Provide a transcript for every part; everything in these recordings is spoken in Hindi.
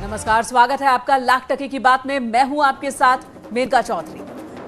नमस्कार, स्वागत है आपका लाख टके की बात में। मैं हूं आपके साथ मेनका चौधरी।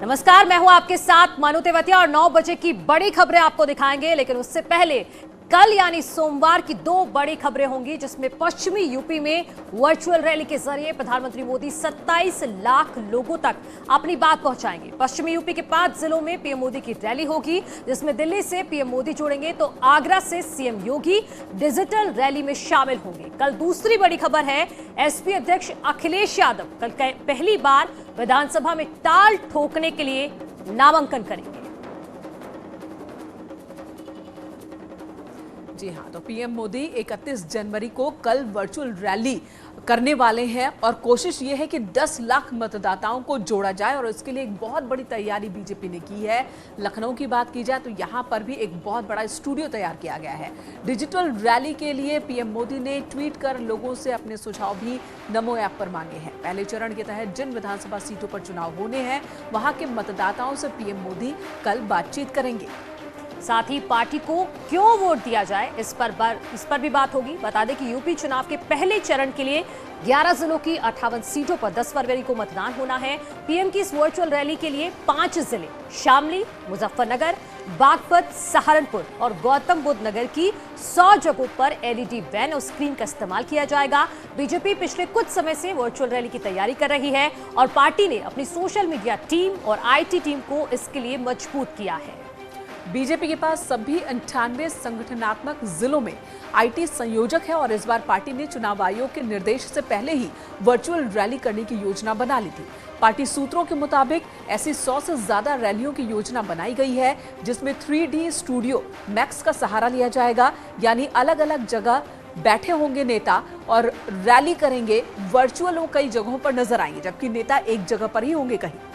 नमस्कार, मैं हूं आपके साथ मानू तेवतिया और 9 बजे की बड़ी खबरें आपको दिखाएंगे। लेकिन उससे पहले कल यानी सोमवार की 2 बड़ी खबरें होंगी, जिसमें पश्चिमी यूपी में वर्चुअल रैली के जरिए प्रधानमंत्री मोदी 27 लाख लोगों तक अपनी बात पहुंचाएंगे। पश्चिमी यूपी के 5 जिलों में पीएम मोदी की रैली होगी, जिसमें दिल्ली से पीएम मोदी जुड़ेंगे तो आगरा से सीएम योगी डिजिटल रैली में शामिल होंगे। कल दूसरी बड़ी खबर है, एसपी अध्यक्ष अखिलेश यादव कल पहली बार विधानसभा में ताल ठोकने के लिए नामांकन करेंगे। जी हाँ, तो पीएम मोदी 31 जनवरी को कल वर्चुअल रैली करने वाले हैं और कोशिश ये है कि 10 लाख मतदाताओं को जोड़ा जाए और इसके लिए एक बहुत बड़ी तैयारी बीजेपी ने की है। लखनऊ की बात की जाए तो यहाँ पर भी एक बहुत बड़ा स्टूडियो तैयार किया गया है। डिजिटल रैली के लिए पीएम मोदी ने ट्वीट कर लोगों से अपने सुझाव भी नमो ऐप पर मांगे हैं। पहले चरण के तहत जिन विधानसभा सीटों पर चुनाव होने हैं, वहां के मतदाताओं से पीएम मोदी कल बातचीत करेंगे। साथ ही पार्टी को क्यों वोट दिया जाए, इस पर भी बात होगी। बता दें कि यूपी चुनाव के पहले चरण के लिए 11 जिलों की 58 सीटों पर 10 फरवरी को मतदान होना है। पीएम की इस वर्चुअल रैली के लिए 5 जिले शामली, मुजफ्फरनगर, बागपत, सहारनपुर और गौतम बुद्ध नगर की 100 जगहों पर एलईडी वैन और स्क्रीन का इस्तेमाल किया जाएगा। बीजेपी पिछले कुछ समय से वर्चुअल रैली की तैयारी कर रही है और पार्टी ने अपनी सोशल मीडिया टीम और आईटी टीम को इसके लिए मजबूत किया है। बीजेपी के पास सभी 98 संगठनात्मक जिलों में आईटी संयोजक है और इस बार पार्टी ने चुनाव आयोग के निर्देश से पहले ही वर्चुअल रैली करने की योजना बना ली थी। पार्टी सूत्रों के मुताबिक ऐसी 100 से ज्यादा रैलियों की योजना बनाई गई है, जिसमें 3D स्टूडियो मैक्स का सहारा लिया जाएगा। यानी अलग अलग जगह बैठे होंगे नेता और रैली करेंगे। वर्चुअल वो कई जगहों पर नजर आएंगे, जबकि नेता एक जगह पर ही होंगे कहीं।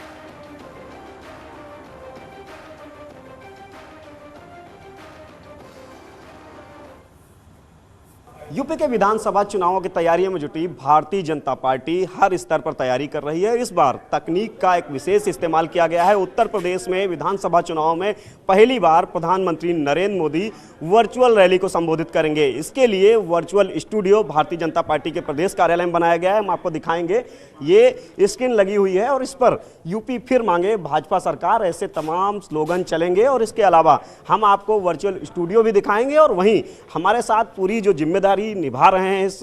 यूपी के विधानसभा चुनावों की तैयारियों में जुटी भारतीय जनता पार्टी हर स्तर पर तैयारी कर रही है। इस बार तकनीक का एक विशेष इस्तेमाल किया गया है। उत्तर प्रदेश में विधानसभा चुनाव में पहली बार प्रधानमंत्री नरेंद्र मोदी वर्चुअल रैली को संबोधित करेंगे। इसके लिए virtual studio Bharatiya Janata party के प्रदेश कार्यालय में बनाया गया है। हम आपको दिखाएंगे, ये स्क्रीन लगी हुई है और इस पर यूपी फिर मांगे भाजपा सरकार, ऐसे तमाम स्लोगन चलेंगे। और इसके अलावा हम आपको वर्चुअल स्टूडियो भी दिखाएंगे और वहीं हमारे साथ पूरी जो जिम्मेदारी निभा रहे हैं इस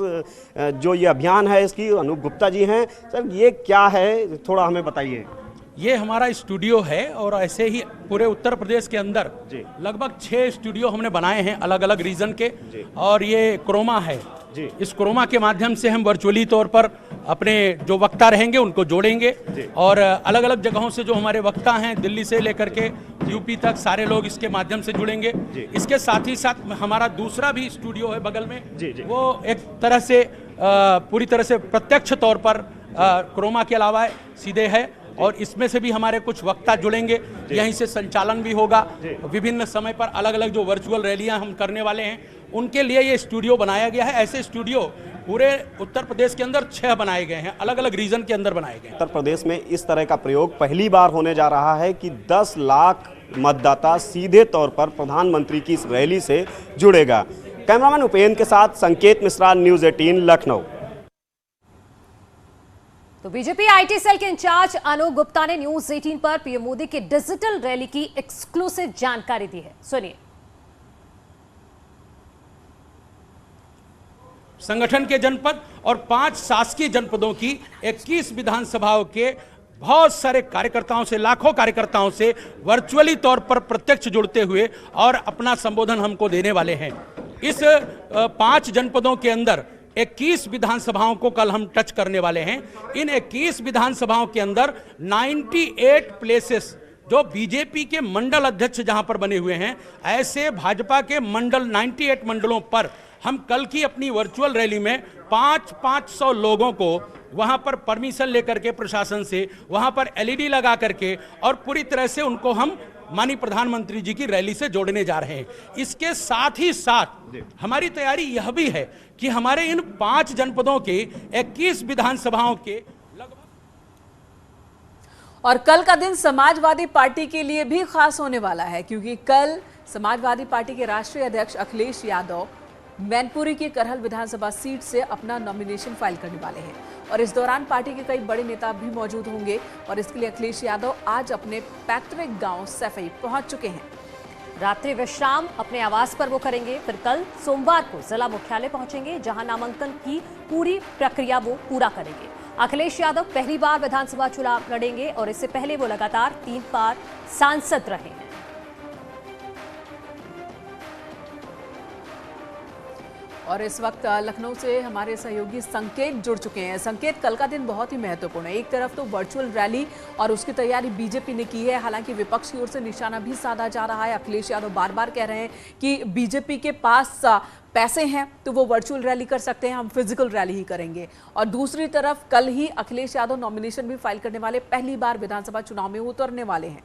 जो ये अभियान है, इसकी अनूप गुप्ता जी हैं। सर, ये क्या है, थोड़ा हमें बताइए। ये हमारा स्टूडियो है और ऐसे ही पूरे उत्तर प्रदेश के अंदर लगभग 6 स्टूडियो हमने बनाए हैं अलग अलग रीजन के। और ये क्रोमा है। इस क्रोमा के माध्यम से हम वर्चुअली तौर पर अपने जो वक्ता रहेंगे उनको जोड़ेंगे और अलग अलग जगहों से जो हमारे वक्ता हैं, दिल्ली से लेकर के यूपी तक, सारे लोग इसके माध्यम से जुड़ेंगे। इसके साथ ही साथ हमारा दूसरा भी स्टूडियो है बगल में। वो एक तरह से पूरी तरह से प्रत्यक्ष तौर पर क्रोमा के अलावा सीधे है और इसमें से भी हमारे कुछ वक्ता जुड़ेंगे। यहीं से संचालन भी होगा। विभिन्न समय पर अलग अलग जो वर्चुअल रैलियां हम करने वाले हैं, उनके लिए ये स्टूडियो बनाया गया है। ऐसे स्टूडियो पूरे उत्तर प्रदेश के अंदर 6 बनाए गए हैं, अलग अलग रीजन के अंदर बनाए गए हैं। उत्तर प्रदेश में इस तरह का प्रयोग पहली बार होने जा रहा है कि 10 लाख मतदाता सीधे तौर पर प्रधानमंत्री की इस रैली से जुड़ेगा। कैमरामैन उपेंद्र के साथ संकेत मिश्रा, न्यूज़ 18 लखनऊ। तो बीजेपी आईटी सेल के इंचार्ज अनूप गुप्ता ने न्यूज़ 18 पर पीएम मोदी की डिजिटल रैली की एक्सक्लूसिव जानकारी दी है। सुनिए। संगठन के जनपद और 5 शासकीय जनपदों की 21 विधानसभाओं के बहुत सारे कार्यकर्ताओं से, लाखों कार्यकर्ताओं से वर्चुअली तौर पर प्रत्यक्ष जुड़ते हुए और अपना संबोधन हमको देने वाले हैं। इस 5 जनपदों के अंदर 21 विधानसभाओं को कल हम टच करने वाले हैं। इन 21 विधानसभाओं के अंदर 98 प्लेसेस जो बीजेपी के मंडल अध्यक्ष जहां पर बने हुए हैं, ऐसे भाजपा के मंडल 98 मंडलों पर हम कल की अपनी वर्चुअल रैली में 500 लोगों को वहां पर परमिशन लेकर के प्रशासन से वहां पर एलईडी लगा करके और पूरी तरह से उनको हम माननीय प्रधानमंत्री जी की रैली से जोड़ने जा रहे हैं। इसके साथ ही साथ हमारी तैयारी यह भी है कि हमारे इन 5 जनपदों के 21 विधानसभाओं के लगभग। और कल का दिन समाजवादी पार्टी के लिए भी खास होने वाला है, क्योंकि कल समाजवादी पार्टी के राष्ट्रीय अध्यक्ष अखिलेश यादव मैनपुरी की करहल विधानसभा सीट से अपना नॉमिनेशन फाइल करने वाले हैं और इस दौरान पार्टी के कई बड़े नेता भी मौजूद होंगे और इसके लिए अखिलेश यादव आज अपने पैतृक गांव सैफई पहुंच चुके हैं। रात्रि विश्राम अपने आवास पर वो करेंगे, फिर कल सोमवार को जिला मुख्यालय पहुंचेंगे जहां नामांकन की पूरी प्रक्रिया वो पूरा करेंगे। अखिलेश यादव पहली बार विधानसभा चुनाव लड़ेंगे और इससे पहले वो लगातार 3 बार सांसद रहे हैं। और इस वक्त लखनऊ से हमारे सहयोगी संकेत जुड़ चुके हैं। संकेत, कल का दिन बहुत ही महत्वपूर्ण है। एक तरफ तो वर्चुअल रैली और उसकी तैयारी बीजेपी ने की है, हालांकि विपक्ष की ओर से निशाना भी साधा जा रहा है। अखिलेश यादव बार बार कह रहे हैं कि बीजेपी के पास पैसे हैं तो वो वर्चुअल रैली कर सकते हैं, हम फिजिकल रैली ही करेंगे। और दूसरी तरफ कल ही अखिलेश यादव नॉमिनेशन भी फाइल करने वाले, पहली बार विधानसभा चुनाव में उतरने वाले हैं।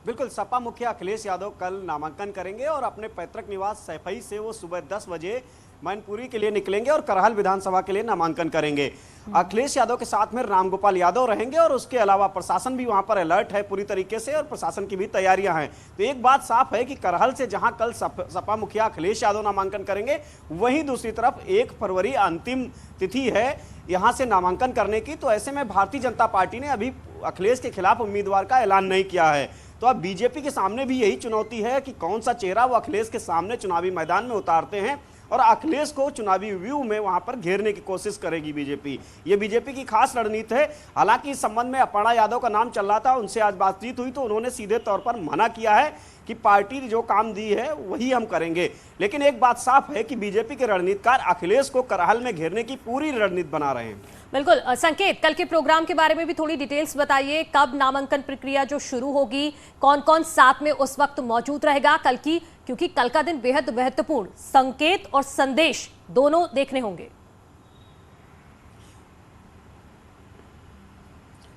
बिल्कुल, सपा मुखिया अखिलेश यादव कल नामांकन करेंगे और अपने पैतृक निवास सैफई से वो सुबह 10 बजे मैनपुरी के लिए निकलेंगे और करहल विधानसभा के लिए नामांकन करेंगे। अखिलेश यादव के साथ में रामगोपाल यादव रहेंगे और उसके अलावा प्रशासन भी वहां पर अलर्ट है पूरी तरीके से और प्रशासन की भी तैयारियां हैं। तो एक बात साफ है कि करहल से जहां कल सपा मुखिया अखिलेश यादव नामांकन करेंगे, वहीं दूसरी तरफ 1 फरवरी अंतिम तिथि है यहां से नामांकन करने की। तो ऐसे में भारतीय जनता पार्टी ने अभी अखिलेश के खिलाफ उम्मीदवार का ऐलान नहीं किया है। तो अब बीजेपी के सामने भी यही चुनौती है कि कौन सा चेहरा वो अखिलेश के सामने चुनावी मैदान में उतारते हैं और अखिलेश को चुनावी व्यू में वहां पर घेरने की कोशिश करेगी बीजेपी। ये बीजेपी की खास रणनीति है। हालांकि इस संबंध में अपर्णा यादव का नाम चल रहा था, उनसे आज बातचीत हुई तो उन्होंने सीधे तौर पर मना किया है कि पार्टी ने जो काम दी है वही हम करेंगे। लेकिन एक बात साफ है कि बीजेपी के रणनीतिकार अखिलेश को करहल में घेरने की पूरी रणनीति बना रहे हैं। बिल्कुल संकेत, कल के प्रोग्राम के बारे में भी थोड़ी डिटेल्स बताइए। कब नामांकन प्रक्रिया जो शुरू होगी, कौन कौन साथ में उस वक्त मौजूद रहेगा कल की, क्योंकि कल का दिन बेहद महत्वपूर्ण संकेत और संदेश दोनों देखने होंगे।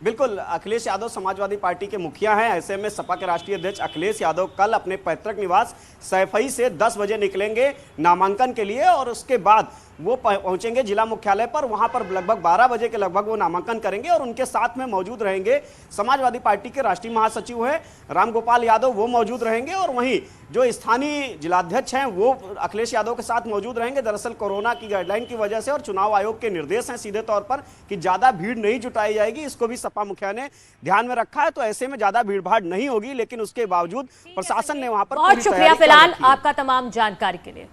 बिल्कुल, अखिलेश यादव समाजवादी पार्टी के मुखिया हैं। ऐसे में सपा के राष्ट्रीय अध्यक्ष अखिलेश यादव कल अपने पैतृक निवास सैफई से 10 बजे निकलेंगे नामांकन के लिए और उसके बाद वो पहुंचेंगे जिला मुख्यालय पर। वहां पर लगभग 12 बजे के लगभग वो नामांकन करेंगे और उनके साथ में मौजूद रहेंगे समाजवादी पार्टी के राष्ट्रीय महासचिव हैं रामगोपाल यादव, वो मौजूद रहेंगे। और वहीं जो स्थानीय जिलाध्यक्ष हैं वो अखिलेश यादव के साथ मौजूद रहेंगे। दरअसल कोरोना की गाइडलाइन की वजह से और चुनाव आयोग के निर्देश हैं सीधे तौर पर कि ज्यादा भीड़ नहीं जुटाई जाएगी, इसको भी सपा मुखिया ने ध्यान में रखा है। तो ऐसे में ज्यादा भीड़ भाड़ नहीं होगी, लेकिन उसके बावजूद प्रशासन ने वहां पर बहुत शुक्रिया फिलहाल आपका तमाम जानकारी के लिए।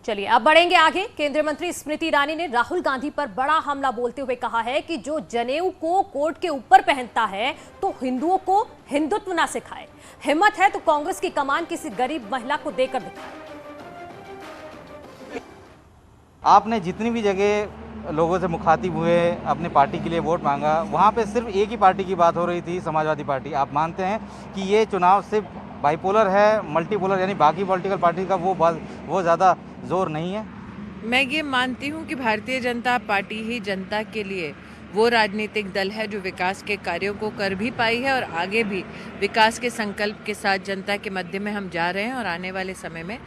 चलिए अब बढ़ेंगे आगे। केंद्रीय मंत्री स्मृति ईरानी ने राहुल गांधी पर बड़ा हमला बोलते हुए कहा है कि जो जनेऊ को कोट के ऊपर पहनता है तो हिंदुओं को हिंदुत्व ना सिखाए, हिम्मत है तो कांग्रेस की कमान किसी गरीब महिला को देकर दिखाए। आपने जितनी भी जगह लोगों से मुखातिब हुए, अपने पार्टी के लिए वोट मांगा, वहाँ पे सिर्फ एक ही पार्टी की बात हो रही थी, समाजवादी पार्टी। आप मानते हैं कि ये चुनाव सिर्फ बाइपोलर है, मल्टीपोलर यानी बाकी पॉलिटिकल पार्टी का वो ज़्यादा जोर नहीं है? मैं ये मानती हूँ कि भारतीय जनता पार्टी ही जनता के लिए वो राजनीतिक दल है जो विकास के कार्यों को कर भी पाई है और आगे भी विकास के संकल्प के साथ जनता के मध्य में हम जा रहे हैं और आने वाले समय में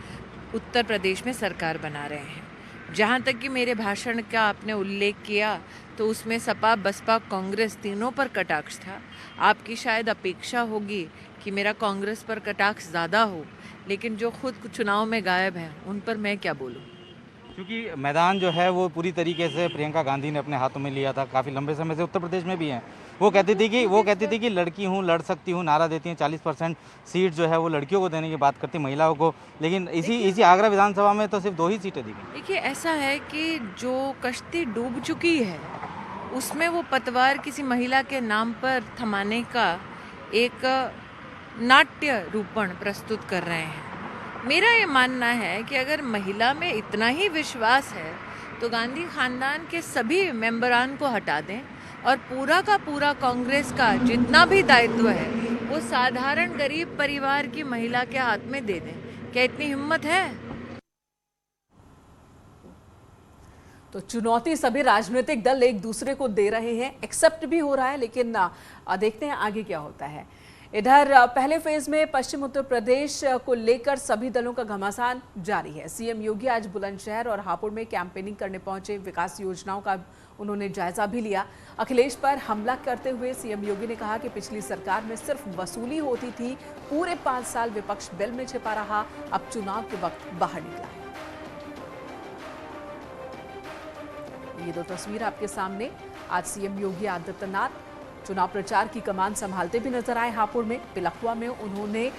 उत्तर प्रदेश में सरकार बना रहे हैं। जहाँ तक कि मेरे भाषण का आपने उल्लेख किया तो उसमें सपा, बसपा, कांग्रेस तीनों पर कटाक्ष था। आपकी शायद अपेक्षा होगी कि मेरा कांग्रेस पर कटाक्ष ज़्यादा हो, लेकिन जो खुद चुनाव में गायब हैं उन पर मैं क्या बोलूं। क्योंकि मैदान जो है वो पूरी तरीके से प्रियंका गांधी ने अपने हाथों में लिया था, काफ़ी लंबे समय से उत्तर प्रदेश में भी हैं। वो कहती थी कि लड़की हूँ, लड़ सकती हूँ, नारा देती हैं। 40% सीट जो है वो लड़कियों को देने की बात करती, महिलाओं को। लेकिन इसी आगरा विधानसभा में तो सिर्फ 2 ही सीटें दी गई। देखिए, ऐसा है कि जो कश्ती डूब चुकी है उसमें वो पतवार किसी महिला के नाम पर थमाने का एक नाट्य रूपण प्रस्तुत कर रहे हैं। मेरा ये मानना है कि अगर महिला में इतना ही विश्वास है तो गांधी खानदान के सभी मेंबरान को हटा दें और पूरा का पूरा कांग्रेस का जितना भी दायित्व है वो साधारण गरीब परिवार की महिला के हाथ में दे दें। क्या इतनी हिम्मत है? तो चुनौती सभी राजनीतिक दल एक दूसरे को दे रहे हैं, एक्सेप्ट भी हो रहा है, लेकिन देखते हैं आगे क्या होता है। इधर पहले फेज में पश्चिम उत्तर प्रदेश को लेकर सभी दलों का घमासान जारी है। सीएम योगी आज बुलंदशहर और हापुड़ में कैंपेनिंग करने पहुंचे। विकास योजनाओं का उन्होंने जायजा भी लिया। अखिलेश पर हमला करते हुए सीएम योगी ने कहा कि पिछली सरकार में सिर्फ वसूली होती थी, पूरे 5 साल विपक्ष बिल में छिपा रहा, अब चुनाव के वक्त बाहर निकला है। ये दो तस्वीर आपके सामने। आज सीएम योगी आदित्यनाथ चुनाव प्रचार की कमान संभालते भी नजर आए। हापुड़ में पिलखुआ में उन्होंने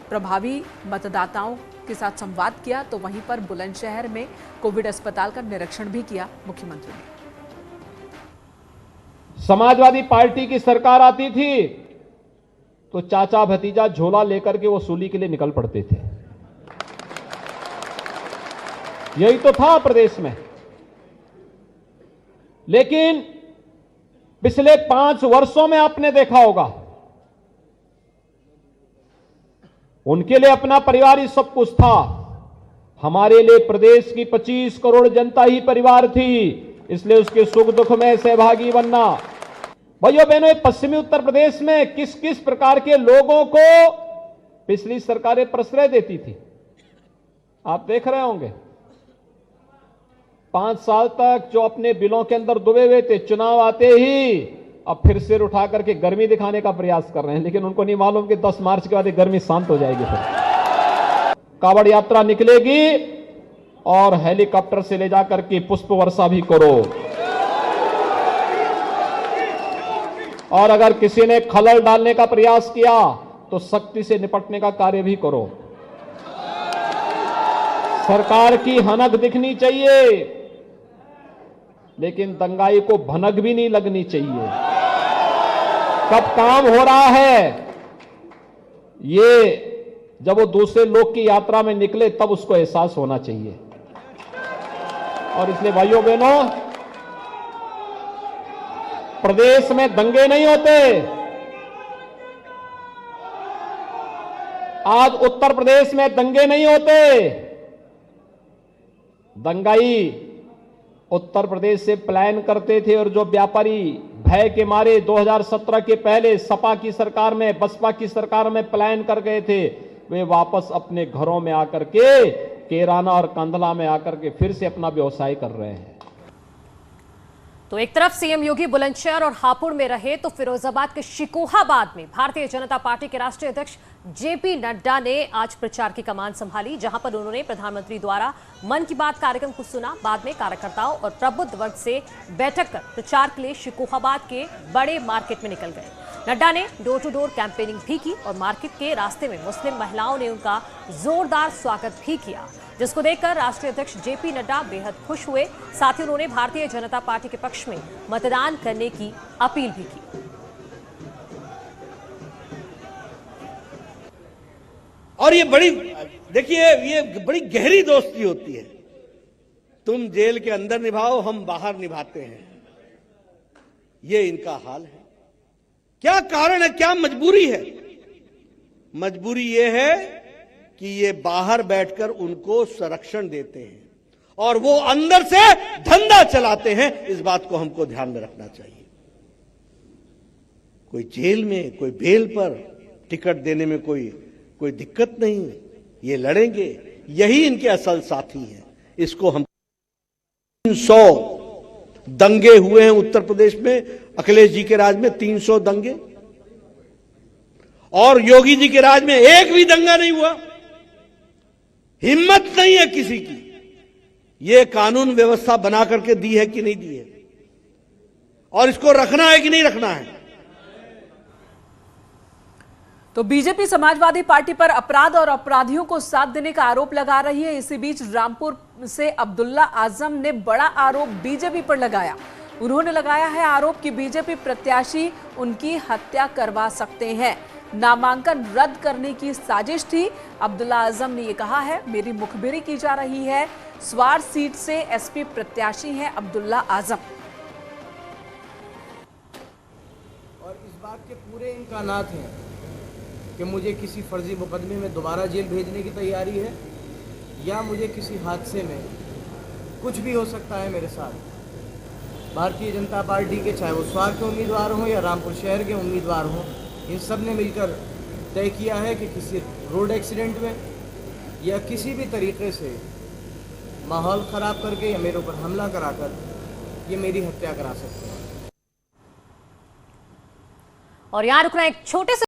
प्रभावी मतदाताओं के साथ संवाद किया, तो वहीं पर बुलंदशहर में कोविड अस्पताल का निरीक्षण भी किया मुख्यमंत्री ने। समाजवादी पार्टी की सरकार आती थी तो चाचा भतीजा झोला लेकर के वसूली के लिए निकल पड़ते थे। यही तो था प्रदेश में। लेकिन पिछले 5 वर्षों में आपने देखा होगा, उनके लिए अपना परिवार ही सब कुछ था। हमारे लिए प्रदेश की 25 करोड़ जनता ही परिवार थी, इसलिए उसके सुख दुख में सहभागी बनना। भाइयों बहनों, पश्चिमी उत्तर प्रदेश में किस किस प्रकार के लोगों को पिछली सरकारें प्रश्रय देती थी, आप देख रहे होंगे। 5 साल तक जो अपने बिलों के अंदर डूबे हुए थे, चुनाव आते ही अब फिर सिर उठा करके गर्मी दिखाने का प्रयास कर रहे हैं, लेकिन उनको नहीं मालूम कि 10 मार्च के बाद गर्मी शांत हो जाएगी। फिर कावड़ यात्रा निकलेगी और हेलीकॉप्टर से ले जाकर के पुष्प वर्षा भी करो, और अगर किसी ने खलल डालने का प्रयास किया तो सख्ती से निपटने का कार्य भी करो। सरकार की हनक दिखनी चाहिए, लेकिन दंगाई को भनक भी नहीं लगनी चाहिए। कब काम हो रहा है, ये जब वो दूसरे लोग की यात्रा में निकले तब उसको एहसास होना चाहिए। और इसलिए भाइयों बहनों, प्रदेश में दंगे नहीं होते। आज उत्तर प्रदेश में दंगे नहीं होते। दंगाई उत्तर प्रदेश से पलायन करते थे, और जो व्यापारी भय के मारे 2017 के पहले सपा की सरकार में, बसपा की सरकार में पलायन कर गए थे, वे वापस अपने घरों में आकर के केराना और कंदला में आकर के फिर से अपना व्यवसाय कर रहे हैं। तो एक तरफ सीएम योगी बुलंदशहर और हापुड़ में रहे, तो फिरोजाबाद के शिकोहाबाद में भारतीय जनता पार्टी के राष्ट्रीय अध्यक्ष जेपी नड्डा ने आज प्रचार की कमान संभाली, जहां पर उन्होंने प्रधानमंत्री द्वारा मन की बात कार्यक्रम को सुना। बाद में कार्यकर्ताओं और प्रबुद्ध वर्ग से बैठक कर प्रचार के लिए शिकोहाबाद के बड़े मार्केट में निकल गए। नड्डा ने डोर टू डोर कैंपेनिंग भी की और मार्केट के रास्ते में मुस्लिम महिलाओं ने उनका जोरदार स्वागत भी किया, जिसको देखकर राष्ट्रीय अध्यक्ष जेपी नड्डा बेहद खुश हुए। साथ ही उन्होंने भारतीय जनता पार्टी के पक्ष में मतदान करने की अपील भी की। और ये बड़ी गहरी दोस्ती होती है। तुम जेल के अंदर निभाओ, हम बाहर निभाते हैं, ये इनका हाल है। क्या कारण है, क्या मजबूरी है? मजबूरी ये है कि ये बाहर बैठकर उनको संरक्षण देते हैं और वो अंदर से धंधा चलाते हैं। इस बात को हमको ध्यान में रखना चाहिए। कोई जेल में, कोई बेल पर टिकट देने में कोई दिक्कत नहीं, ये लड़ेंगे, यही इनके असल साथी हैं। इसको हम 300 दंगे हुए हैं उत्तर प्रदेश में, अखिलेश जी के राज में 300 दंगे, और योगी जी के राज में एक भी दंगा नहीं हुआ। हिम्मत नहीं है किसी की। ये कानून व्यवस्था बना करके दी है कि नहीं दी है, और इसको रखना है कि नहीं रखना है। तो बीजेपी समाजवादी पार्टी पर अपराध और अपराधियों को साथ देने का आरोप लगा रही है। इसी बीच रामपुर से अब्दुल्ला आजम ने बड़ा आरोप बीजेपी पर लगाया। उन्होंने लगाया है आरोप कि बीजेपी प्रत्याशी उनकी हत्या करवा सकते हैं। नामांकन रद्द करने की साजिश थी। अब्दुल्ला आजम ने यह कहा है, मेरी मुखबिरी की जा रही है। स्वार सीट से एसपी प्रत्याशी हैं अब्दुल्ला आजम। और इस बात के पूरे इम्कानात हैं कि मुझे किसी फर्जी मुकदमे में दोबारा जेल भेजने की तैयारी है, या मुझे किसी हादसे में कुछ भी हो सकता है मेरे साथ। भारतीय जनता पार्टी के चाहे वो स्वार के उम्मीदवार हों या रामपुर शहर के उम्मीदवार हों, इन सब ने मिलकर तय किया है कि किसी रोड एक्सीडेंट में या किसी भी तरीके से माहौल ख़राब करके या मेरे ऊपर हमला कराकर ये मेरी हत्या करा सकते हैं। और यहां रुकना एक छोटे से